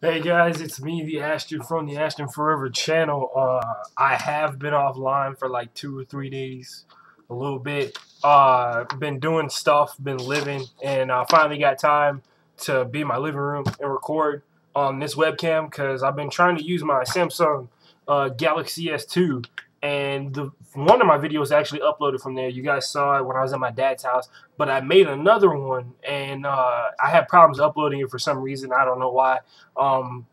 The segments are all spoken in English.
Hey guys, it's me, the Ashton from the Ashton Forever channel. I have been offline for like 2 or 3 days, a little bit. Been doing stuff, been living, and I finally got time to be in my living room and record on this webcam because I've been trying to use my Samsung Galaxy S2, and one of my videos actually uploaded from there. You guys saw it when I was at my dad's house, but I made another one, and I had problems uploading it for some reason. I don't know why.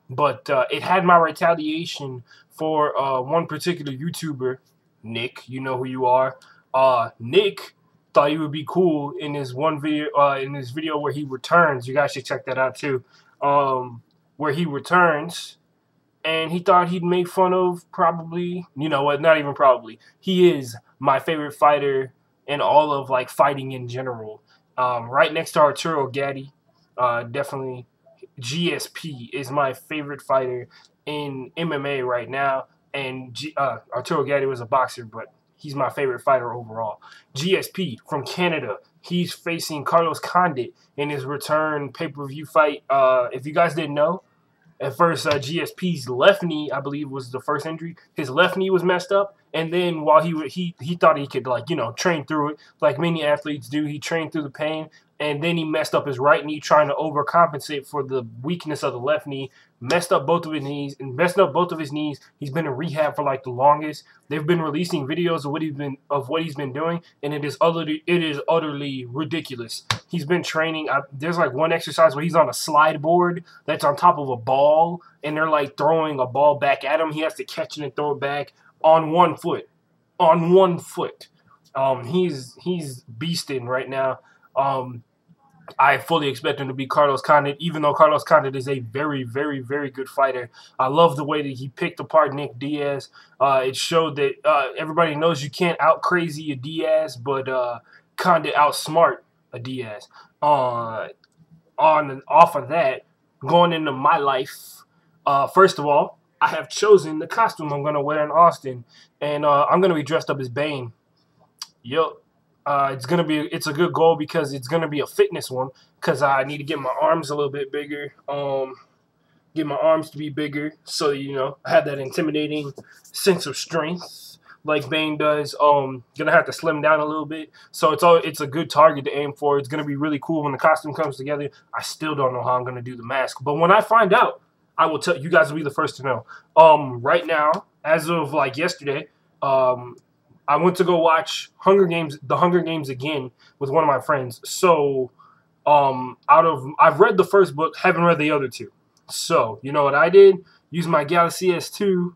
But it had my retaliation for one particular YouTuber, Nick. You know who you are. Nick thought he would be cool in his one video, where he returns. You guys should check that out too. Where he returns, and he thought he'd make fun of probably, you know what? Not even probably. He is my favorite fighter in all of like fighting in general. Right next to Arturo Gatti. Definitely GSP is my favorite fighter in MMA right now, and Arturo Gatti was a boxer, but he's my favorite fighter overall. GSP from Canada, he's facing Carlos Condit in his return pay-per-view fight. If you guys didn't know, at first, GSP's left knee, I believe, was the first injury. His left knee was messed up, and then while he thought he could train through it like many athletes do. He trained through the pain, and then he messed up his right knee trying to overcompensate for the weakness of the left knee. Messed up both of his knees and messed up both of his knees. He's been in rehab for like the longest. They've been releasing videos of what he's been doing, and it is utterly ridiculous. He's been training. There's like one exercise where he's on a slide board that's on top of a ball, and they're like throwing a ball back at him. He has to catch it and throw it back on one foot. On one foot. He's beasting right now. I fully expect him to be Carlos Condit, even though Carlos Condit is a very, very, very good fighter. I love the way that he picked apart Nick Diaz. It showed that everybody knows you can't out-crazy a Diaz, but Condit outsmart a Diaz. On and off of that, going into my life, first of all, I have chosen the costume I'm going to wear in Austin, and I'm going to be dressed up as Bane. Yup. It's a good goal because it's gonna be a fitness one because I need to get my arms a little bit bigger. Get my arms to be bigger so I have that intimidating sense of strength like Bane does. Gonna have to slim down a little bit, so it's a good target to aim for. It's gonna be really cool when the costume comes together. I still don't know how I'm gonna do the mask, but when I find out, I will tell you guys. Will be the first to know. Right now, as of like yesterday, I went to go watch The Hunger Games again with one of my friends. So, I've read the first book, haven't read the other two. So, you know what I did? Used my Galaxy S2,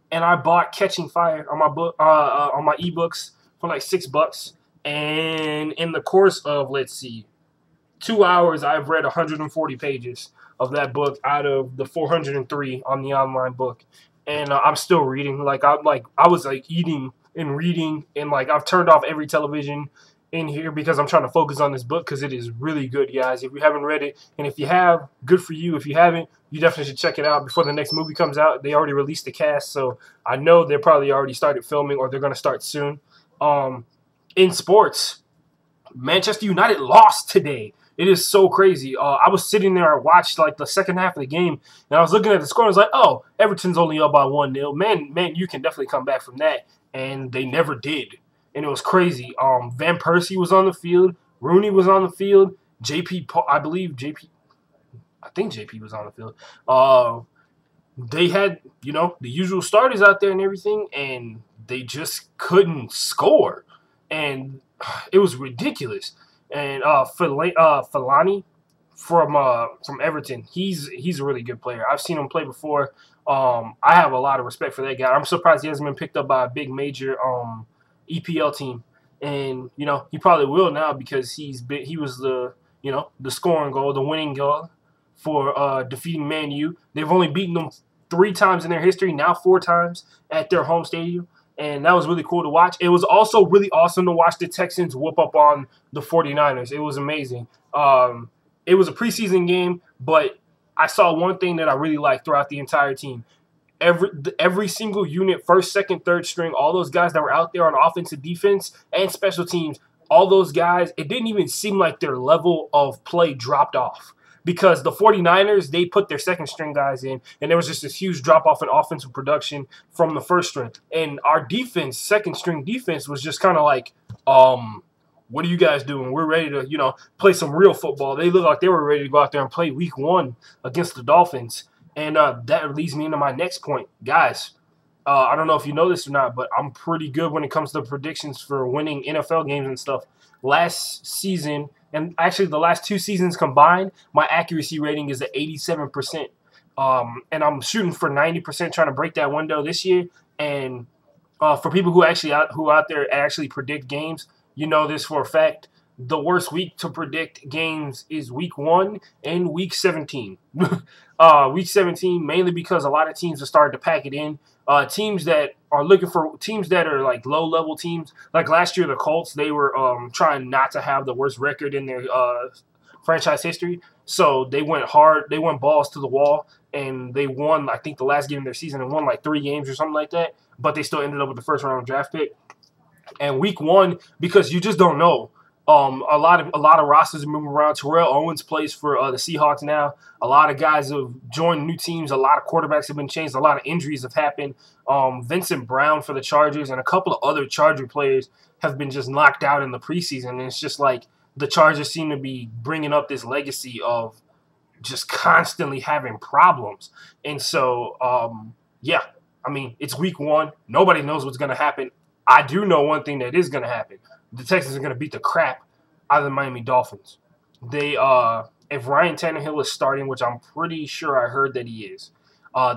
and I bought Catching Fire on my book, on my ebooks for like $6. And in the course of, let's see, 2 hours, I've read 140 pages of that book out of the 403 on the online book, and I'm still reading. I was like eating and reading, and like I've turned off every television in here because I'm trying to focus on this book because it is really good, guys. If you haven't read it, and if you have, good for you. If you haven't, you definitely should check it out before the next movie comes out. They already released the cast, so I know they're probably already started filming or they're going to start soon. In sports, Manchester United lost today. It is so crazy. I was sitting there, I watched like the second half of the game, and I was looking at the score, and I was like, oh, Everton's only up by 1-0. Man, you can definitely come back from that. And they never did. And it was crazy. Van Persie was on the field. Rooney was on the field. I think JP was on the field. They had, the usual starters out there and everything, and they just couldn't score. And it was ridiculous. And Fellaini from Everton, he's a really good player. I've seen him play before. I have a lot of respect for that guy. I'm surprised he hasn't been picked up by a big major EPL team. And he probably will now because he was the scoring goal, the winning goal for defeating Man U. They've only beaten them 3 times in their history, now 4 times at their home stadium. And that was really cool to watch. It was also really awesome to watch the Texans whoop up on the 49ers. It was amazing. It was a preseason game, but I saw one thing that I really liked throughout the entire team. Every single unit, first, second, third string, all those guys that were out there on offense and defense and special teams, all those guys, it didn't even seem like their level of play dropped off. because the 49ers, they put their second string guys in, and there was just this huge drop off in offensive production from the first string. And our defense, second string defense, was just kind of like, what are you guys doing? We're ready to, play some real football. They look like they were ready to go out there and play week 1 against the Dolphins. And that leads me into my next point. Guys, I don't know if you know this or not, but I'm pretty good when it comes to predictions for winning NFL games and stuff. Last season, and actually the last 2 seasons combined, my accuracy rating is at 87%. And I'm shooting for 90%, trying to break that window this year. And for people who out there actually predict games, you know this for a fact. The worst week to predict games is week 1 and week 17. Week 17, mainly because a lot of teams have started to pack it in. Teams that are like low-level teams. Like last year, the Colts, they were trying not to have the worst record in their franchise history. So they went hard. They went balls to the wall, and they won, I think, the last game of their season and won like 3 games or something like that. But they still ended up with the first-round draft pick. And week 1, because you just don't know. A lot of rosters are moving around. Terrell Owens plays for the Seahawks now. A lot of guys have joined new teams. A lot of quarterbacks have been changed. A lot of injuries have happened. Vincent Brown for the Chargers and a couple of other Charger players have been just knocked out in the preseason. And it's just like the Chargers seem to be bringing up this legacy of just constantly having problems. And so, yeah, I mean, it's week 1. Nobody knows what's going to happen. I do know one thing that is going to happen. The Texans are going to beat the crap out of the Miami Dolphins. They, if Ryan Tannehill is starting, which I'm pretty sure I heard that he is,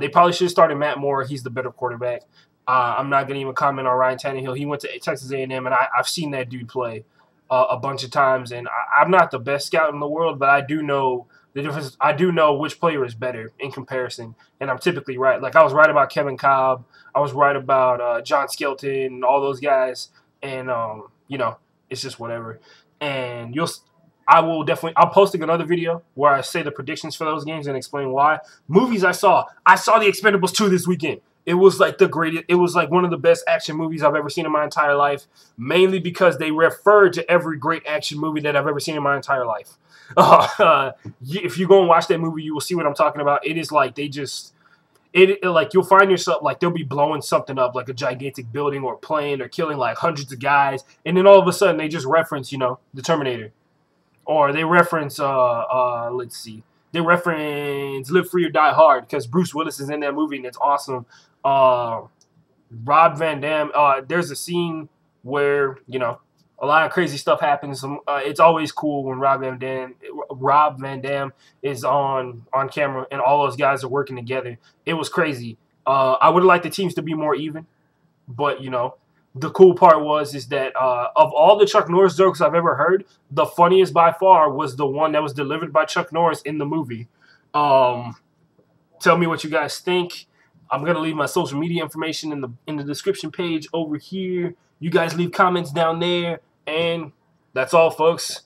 they probably should have started Matt Moore. He's the better quarterback. I'm not going to even comment on Ryan Tannehill. He went to Texas A&M, and I've seen that dude play a bunch of times. And I'm not the best scout in the world, but I do know the difference. I do know which player is better in comparison, and I'm typically right. Like I was right about Kevin Cobb. I was right about John Skelton and all those guys. And it's just whatever. And I'm posting another video where I say the predictions for those games and explain why. Movies I saw The Expendables 2 this weekend. It was like the greatest. It was like one of the best action movies I've ever seen in my entire life, mainly because they refer to every great action movie that I've ever seen in my entire life. If you go and watch that movie, you will see what I'm talking about. It is like like you'll find yourself like they'll be blowing something up like a gigantic building or plane or killing like hundreds of guys, and then all of a sudden they just reference the Terminator, or they reference they reference Live Free or Die Hard because Bruce Willis is in that movie and it's awesome. Rob Van Dam, there's a scene where a lot of crazy stuff happens. It's always cool when Rob Van Dam is on camera and all those guys are working together. It was crazy. I would have liked the teams to be more even, but the cool part is that of all the Chuck Norris jokes I've ever heard, the funniest by far was the one that was delivered by Chuck Norris in the movie. Tell me what you guys think. I'm gonna leave my social media information in the description page over here. You guys leave comments down there, and that's all, folks.